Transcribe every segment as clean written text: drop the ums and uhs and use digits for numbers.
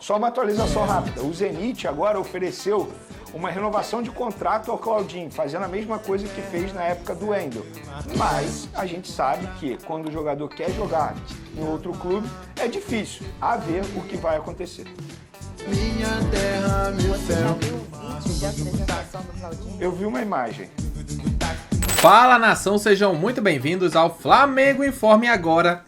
Só uma atualização rápida. O Zenit agora ofereceu uma renovação de contrato ao Claudinho, fazendo a mesma coisa que fez na época do Wendel. Mas a gente sabe que quando o jogador quer jogar em outro clube, é difícil a ver o que vai acontecer. Minha terra, meu Você já céu. viu o vídeo de apresentação do Claudinho? Eu vi uma imagem. Fala, nação, sejam muito bem-vindos ao Flamengo Informe Agora.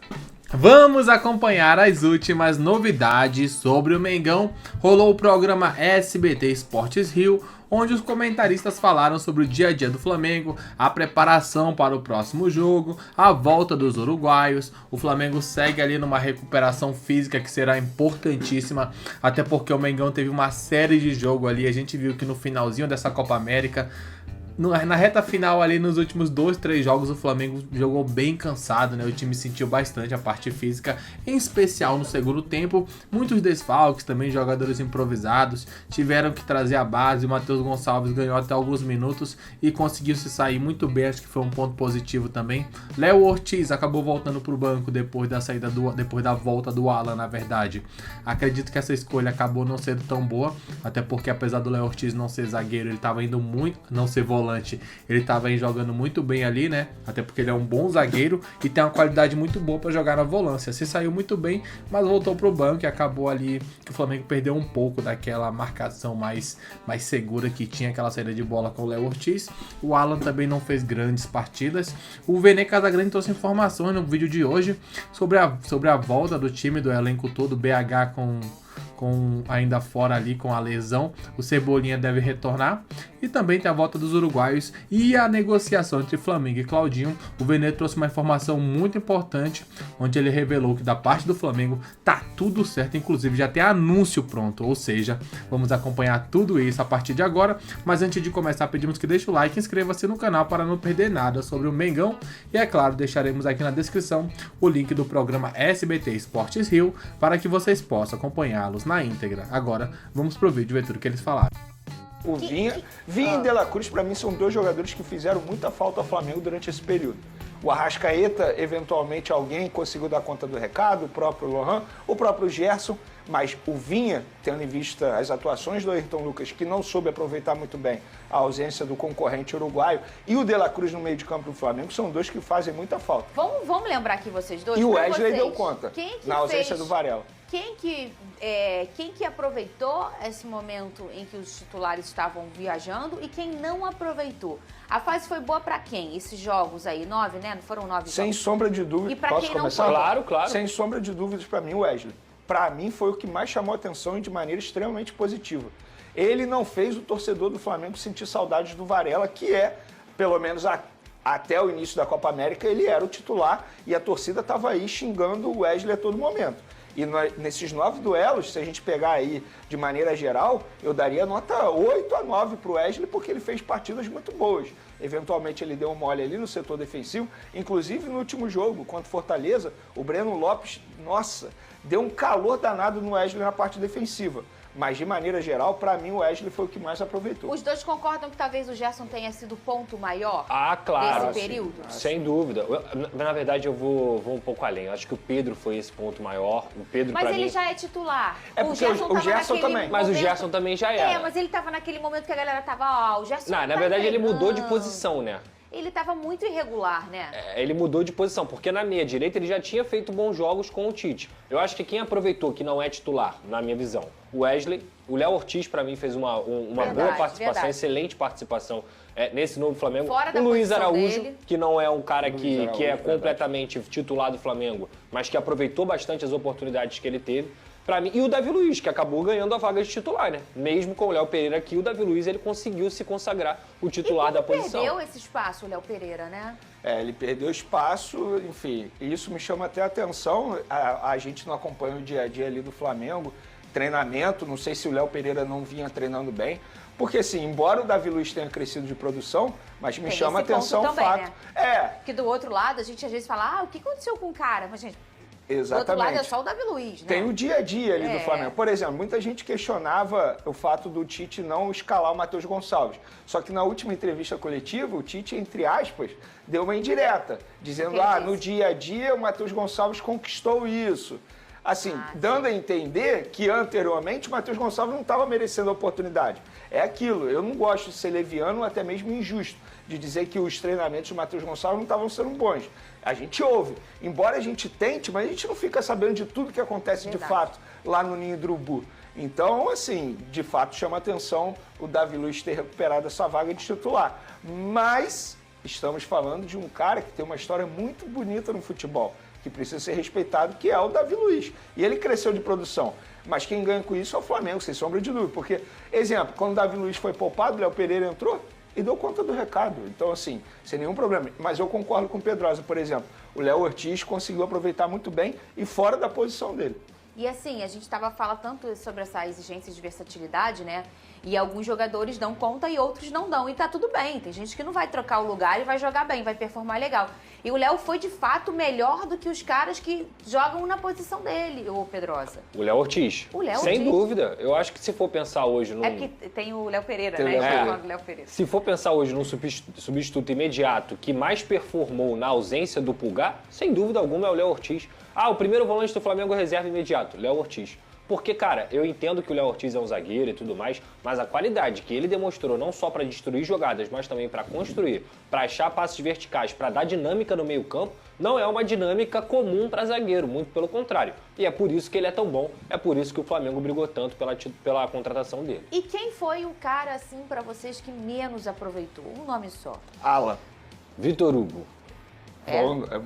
Vamos acompanhar as últimas novidades sobre o Mengão. Rolou o programa SBT Esportes Rio, onde os comentaristas falaram sobre o dia a dia do Flamengo, a preparação para o próximo jogo, a volta dos uruguaios. O Flamengo segue ali numa recuperação física que será importantíssima, até porque o Mengão teve uma série de jogos ali. A gente viu que no finalzinho dessa Copa América, na reta final ali, nos últimos 2, 3 jogos, o Flamengo jogou bem cansado, né? O time sentiu bastante a parte física, em especial no segundo tempo. Muitos desfalques, também jogadores improvisados, tiveram que trazer a base. O Matheus Gonçalves ganhou até alguns minutos e conseguiu se sair muito bem, acho que foi um ponto positivo também. Léo Ortiz acabou voltando para o banco depois da volta do Alan, na verdade. Acredito que essa escolha acabou não sendo tão boa, até porque apesar do Léo Ortiz não ser zagueiro, ele estava indo muito, não ser volante, ele estava jogando muito bem ali, né? Até porque ele é um bom zagueiro e tem uma qualidade muito boa para jogar na volância. Se saiu muito bem, mas voltou pro banco e acabou ali que o Flamengo perdeu um pouco daquela marcação mais segura que tinha, aquela saída de bola com o Léo Ortiz. O Alan também não fez grandes partidas. O Vene Casagrande trouxe informações no vídeo de hoje sobre a volta do time, do elenco todo, BH com ainda fora ali com a lesão. O Cebolinha deve retornar e também tem a volta dos uruguaios e a negociação entre Flamengo e Claudinho. O Vene trouxe uma informação muito importante, onde ele revelou que da parte do Flamengo tá tudo certo, inclusive já tem anúncio pronto, ou seja, vamos acompanhar tudo isso a partir de agora. Mas antes de começar, pedimos que deixe o like e inscreva-se no canal para não perder nada sobre o Mengão, e é claro, deixaremos aqui na descrição o link do programa SBT Esportes Rio para que vocês possam acompanhá-los na íntegra. Agora vamos pro vídeo ver tudo que eles falaram. O Vinha e De La Cruz, para mim, são dois jogadores que fizeram muita falta ao Flamengo durante esse período. O Arrascaeta, eventualmente alguém conseguiu dar conta do recado, o próprio Lohan, o próprio Gerson, mas o Vinha, tendo em vista as atuações do Ayrton Lucas, que não soube aproveitar muito bem a ausência do concorrente uruguaio, e o De La Cruz no meio de campo do Flamengo, são dois que fazem muita falta. Vamos lembrar aqui vocês dois. E o pra Wesley vocês, deu conta, na ausência do Varela. Quem que aproveitou esse momento em que os titulares estavam viajando e quem não aproveitou? A fase foi boa pra quem? Esses jogos aí, 9, né? Não foram 9 Sem jogos? sombra de dúvida. E pra Posso quem não começar? foi? Claro, claro. Sem sombra de dúvidas, para mim, o Wesley. Para mim, foi o que mais chamou a atenção e de maneira extremamente positiva. Ele não fez o torcedor do Flamengo sentir saudades do Varela, que é, pelo menos até o início da Copa América, ele era o titular e a torcida estava aí xingando o Wesley a todo momento. E nesses 9 duelos, se a gente pegar aí de maneira geral, eu daria nota 8 a 9 para o Wesley, porque ele fez partidas muito boas. Eventualmente ele deu um mole ali no setor defensivo, inclusive no último jogo contra o Fortaleza, o Breno Lopes, nossa, deu um calor danado no Wesley na parte defensiva. Mas, de maneira geral, para mim, o Wesley foi o que mais aproveitou. Os dois concordam que talvez o Gerson tenha sido o ponto maior Claro. desse período? Sem dúvida. Na verdade, eu vou um pouco além. Eu acho que o Pedro foi esse ponto maior. O Pedro, Mas pra ele mim... já é titular. É porque o tava Gerson naquele também. Mas o momento- Gerson também já era. Mas ele tava naquele momento que a galera tava, o Gerson Não, não na tá verdade, ele mudou de entregando. posição, né? Ele tava muito irregular, né? Ele mudou de posição, porque na meia direita ele já tinha feito bons jogos com o Tite. Eu acho que quem aproveitou, que não é titular, na minha visão, o Wesley, o Léo Ortiz, pra mim, fez uma boa participação, verdade. excelente participação nesse novo Flamengo. Fora da o Luiz posição Araújo, dele. que não é um cara que é Araújo, completamente titular do Flamengo, mas que aproveitou bastante as oportunidades que ele teve. Pra mim, e o Davi Luiz, que acabou ganhando a vaga de titular, né? Mesmo com o Léo Pereira aqui, o Davi Luiz ele conseguiu se consagrar o titular da posição. Perdeu esse espaço, o Léo Pereira, né? Ele perdeu espaço, enfim, e isso me chama até a atenção. A gente não acompanha o dia a dia ali do Flamengo, treinamento, não sei se o Léo Pereira não vinha treinando bem, porque assim, embora o Davi Luiz tenha crescido de produção, mas me Tem chama a esse ponto atenção o também, fato. né? Que do outro lado, a gente às vezes fala, o que aconteceu com o cara? Mas, gente, do outro lado Exatamente. é só o Davi Luiz, né? Tem o dia a dia ali do Flamengo. Por exemplo, muita gente questionava o fato do Tite não escalar o Matheus Gonçalves. Só que na última entrevista coletiva, o Tite, entre aspas, deu uma indireta, dizendo, O que ele disse? no dia a dia o Matheus Gonçalves conquistou isso. assim, dando a entender que anteriormente o Matheus Gonçalves não estava merecendo a oportunidade. É aquilo, eu não gosto de ser leviano ou até mesmo injusto, de dizer que os treinamentos do Matheus Gonçalves não estavam sendo bons. A gente ouve, embora a gente tente, mas a gente não fica sabendo de tudo que acontece de fato lá no Ninho do Urubu. Então, assim, de fato chama atenção o Davi Luiz ter recuperado essa vaga de titular. Mas estamos falando de um cara que tem uma história muito bonita no futebol, que precisa ser respeitado, que é o Davi Luiz. E ele cresceu de produção. Mas quem ganha com isso é o Flamengo, sem sombra de dúvida. Porque, exemplo, quando o Davi Luiz foi poupado, o Léo Pereira entrou e deu conta do recado. Então, assim, sem nenhum problema. Mas eu concordo com o Pedrosa, por exemplo. O Léo Ortiz conseguiu aproveitar muito bem e fora da posição dele. E assim, a gente fala tanto sobre essa exigência de versatilidade, né? E alguns jogadores dão conta e outros não dão. E tá tudo bem. Tem gente que não vai trocar o lugar e vai jogar bem, vai performar legal. E o Léo foi, de fato, melhor do que os caras que jogam na posição dele, o Pedrosa. O Léo Ortiz. O Léo Sem Ortiz. dúvida. Eu acho que se for pensar hoje no... É porque tem o Léo Pereira, Tem o né? Léo Eu Pereira. falo do Léo Pereira. Se for pensar hoje num substituto imediato que mais performou na ausência do Pulgar, sem dúvida alguma é o Léo Ortiz. Ah, o primeiro volante do Flamengo reserva imediato, Léo Ortiz. Porque, cara, eu entendo que o Léo Ortiz é um zagueiro e tudo mais, mas a qualidade que ele demonstrou não só para destruir jogadas, mas também para construir, para achar passes verticais, para dar dinâmica no meio-campo, não é uma dinâmica comum para zagueiro, muito pelo contrário. E é por isso que ele é tão bom, é por isso que o Flamengo brigou tanto pela contratação dele. E quem foi o cara, assim, pra vocês que menos aproveitou? Um nome só. Alan. Vitor Hugo.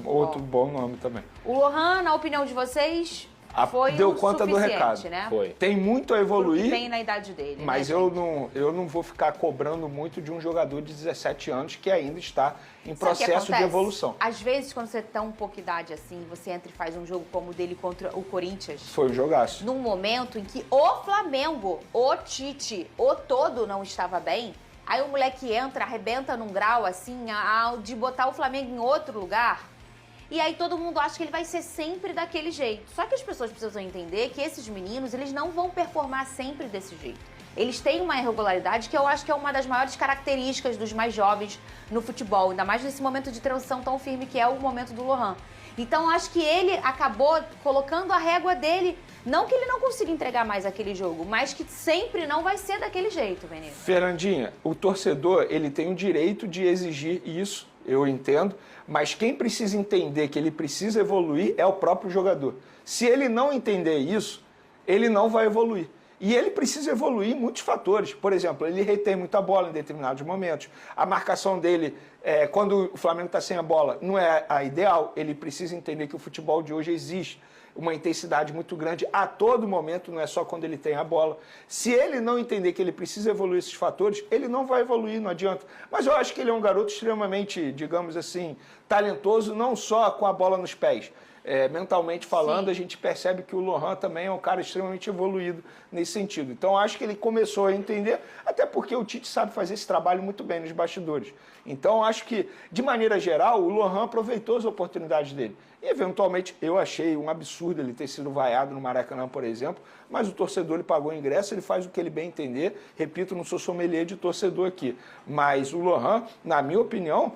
Outro bom nome também. O Lohan, na opinião de vocês, foi Deu o conta do suficiente, recado. né? Foi. Tem muito a Porque evoluir. tem na idade dele, Mas né, eu gente? não vou ficar cobrando muito de um jogador de 17 anos que ainda está em Sabe o que processo de acontece? evolução. Às vezes, quando você tem um pouco de idade assim, você entra e faz um jogo como o dele contra o Corinthians, Foi um jogaço. num momento em que o Flamengo, o Tite, o todo não estava bem, aí o moleque entra, arrebenta num grau assim, de botar o Flamengo em outro lugar, e aí todo mundo acha que ele vai ser sempre daquele jeito. Só que as pessoas precisam entender que esses meninos, eles não vão performar sempre desse jeito. Eles têm uma irregularidade que eu acho que é uma das maiores características dos mais jovens no futebol, ainda mais nesse momento de transição tão firme que é o momento do Lohan. Então, acho que ele acabou colocando a régua dele, não que ele não consiga entregar mais aquele jogo, mas que sempre não vai ser daquele jeito, Vinícius. Fernandinha, o torcedor, ele tem o direito de exigir isso, eu entendo, mas quem precisa entender que ele precisa evoluir é o próprio jogador. Se ele não entender isso, ele não vai evoluir. E ele precisa evoluir em muitos fatores. Por exemplo, ele retém muita bola em determinados momentos. A marcação dele, quando o Flamengo está sem a bola, não é a ideal. Ele precisa entender que o futebol de hoje existe uma intensidade muito grande a todo momento, não é só quando ele tem a bola. Se ele não entender que ele precisa evoluir esses fatores, ele não vai evoluir, não adianta. Mas eu acho que ele é um garoto extremamente, digamos assim, talentoso, não só com a bola nos pés. Mentalmente falando, Sim. a gente percebe que o Lohan também é um cara extremamente evoluído nesse sentido. Então, acho que ele começou a entender, até porque o Tite sabe fazer esse trabalho muito bem nos bastidores. Então, acho que, de maneira geral, o Lohan aproveitou as oportunidades dele. E, eventualmente, eu achei um absurdo ele ter sido vaiado no Maracanã, por exemplo, mas o torcedor ele pagou o ingresso, ele faz o que ele bem entender. Repito, não sou sommelier de torcedor aqui. Mas o Lohan, na minha opinião,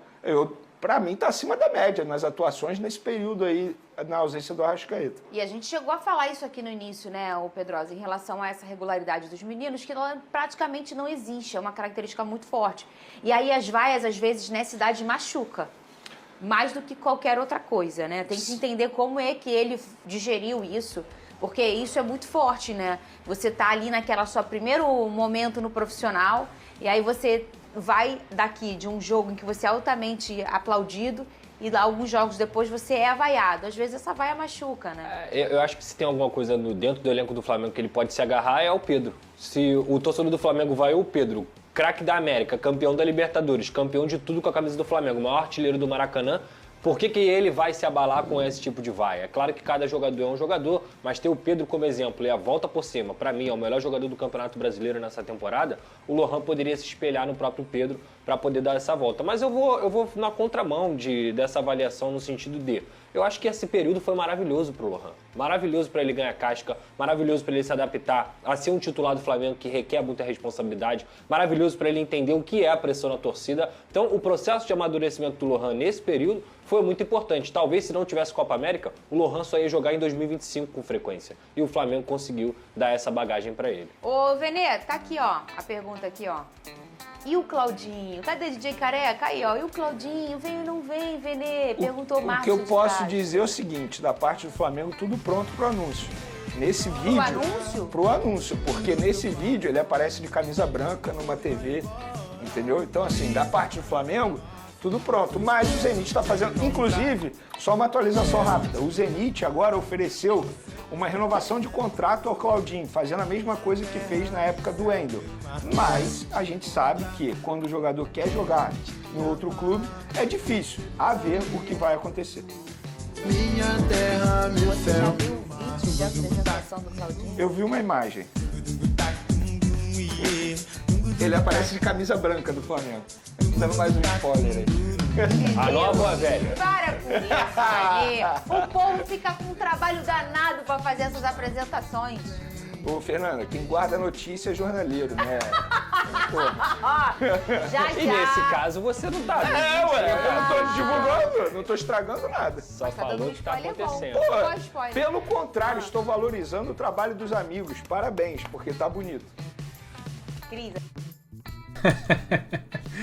para mim, está acima da média nas atuações nesse período aí, na ausência do Arrascaeta. E a gente chegou a falar isso aqui no início, né, o Pedrosa, em relação a essa regularidade dos meninos, que ela praticamente não existe, é uma característica muito forte. E aí as vaias, às vezes, nessa idade machuca, mais do que qualquer outra coisa, né? Tem que entender como é que ele digeriu isso, porque isso é muito forte, né? Você tá ali naquela sua primeiro momento no profissional, e aí você vai daqui de um jogo em que você é altamente aplaudido e lá alguns jogos depois você é avaiado. Às vezes essa vaia machuca, né? Eu acho que se tem alguma coisa dentro do elenco do Flamengo que ele pode se agarrar é o Pedro. Se o torcedor do Flamengo vai o Pedro, craque da América, campeão da Libertadores, campeão de tudo com a camisa do Flamengo, maior artilheiro do Maracanã, por que ele vai se abalar com esse tipo de vaia? É claro que cada jogador é um jogador, mas ter o Pedro como exemplo e a volta por cima, para mim, é o melhor jogador do Campeonato Brasileiro nessa temporada, o Lohan poderia se espelhar no próprio Pedro para poder dar essa volta. Mas eu vou na contramão dessa avaliação no sentido de, Eu acho que esse período foi maravilhoso pro Lohan. Maravilhoso para ele ganhar casca, maravilhoso para ele se adaptar a ser um titular do Flamengo que requer muita responsabilidade, maravilhoso para ele entender o que é a pressão na torcida. Então, o processo de amadurecimento do Lohan nesse período foi muito importante. Talvez se não tivesse Copa América, o Lohan só ia jogar em 2025 com frequência. E o Flamengo conseguiu dar essa bagagem para ele. Ô, Venê, tá aqui, ó, a pergunta aqui, ó. E o Claudinho? Cadê DJ Careca? Aí, ó. E o Claudinho? Vem ou não vem, Venê? Perguntou o O Márcio. que eu de posso Castro. dizer é o seguinte, da parte do Flamengo, tudo pronto pro anúncio. Nesse vídeo... anúncio? Pro anúncio, porque nesse vídeo ele aparece de camisa branca numa TV, entendeu? Então, assim, da parte do Flamengo, tudo pronto. Mas o Zenit está fazendo, inclusive, só uma atualização rápida. O Zenit agora ofereceu uma renovação de contrato ao Claudinho, fazendo a mesma coisa que fez na época do Wendel. Mas a gente sabe que quando o jogador quer jogar em outro clube, é difícil a ver o que vai acontecer. Minha terra, meu Você já céu. viu o vídeo de apresentação do Claudinho? Eu vi uma imagem. Ele aparece de camisa branca do Flamengo. Dando mais um spoiler aí. A nova ou a velha? Para com isso aí. O povo fica com um trabalho danado pra fazer essas apresentações. Ô, Fernanda, quem guarda notícia é jornaleiro, né? Porra. Ó, já. E nesse caso você não tá. É, ué, eu não tô divulgando, não tô estragando nada. Só Tá dando falou um o que tá spoiler bom. acontecendo. Pô, Pô, Qual spoiler? pelo contrário, estou valorizando o trabalho dos amigos. Parabéns, porque tá bonito. Cris,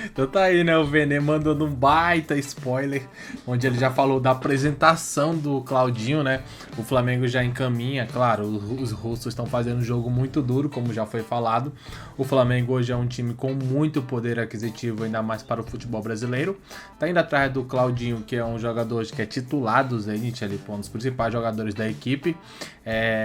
Então tá aí, né? O Venê mandando um baita spoiler, onde ele já falou da apresentação do Claudinho, né? O Flamengo já encaminha, claro, os russos estão fazendo um jogo muito duro, como já foi falado. O Flamengo hoje é um time com muito poder aquisitivo, ainda mais para o futebol brasileiro. Tá indo atrás do Claudinho, que é um jogador que é titular do Zenit, ali, um dos principais jogadores da equipe.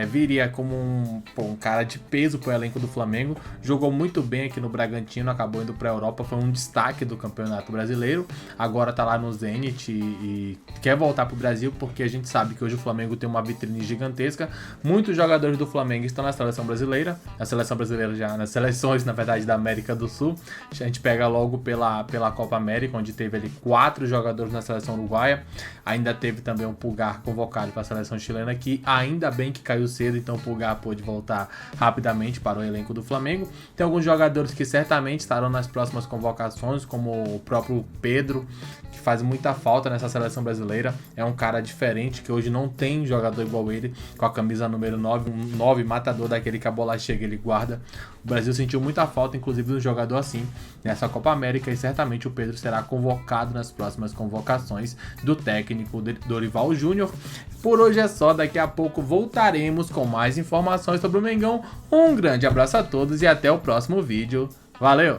Viria como um cara de peso pro elenco do Flamengo. Jogou muito bem aqui no Bragantino, acabou indo pra Europa, foi um destaque do Campeonato Brasileiro. Agora tá lá no Zenit e quer voltar pro Brasil, porque a gente sabe que hoje o Flamengo tem uma vitrine gigantesca. Muitos jogadores do Flamengo estão na seleção brasileira. A seleção brasileira já, nas seleções, na verdade, da América do Sul. A gente pega logo pela Copa América, onde teve ali 4 jogadores na seleção uruguaia. Ainda teve também um Pulgar convocado para a seleção chilena, que ainda bem que caiu cedo, então o Pulgar pôde voltar rapidamente para o elenco do Flamengo. Tem alguns jogadores que certamente estarão nas próximas convocações, como o próprio Pedro, que faz muita falta nessa seleção brasileira. É um cara diferente, que hoje não tem jogador igual ele, com a camisa número 9, um 9 matador daquele que a bola chega e ele guarda. O Brasil sentiu muita falta, inclusive, de um jogador assim nessa Copa América, e certamente o Pedro será convocado nas próximas convocações do técnico Dorival Júnior. Por hoje é só, daqui a pouco voltaremos com mais informações sobre o Mengão. Um grande abraço a todos e até o próximo vídeo. Valeu!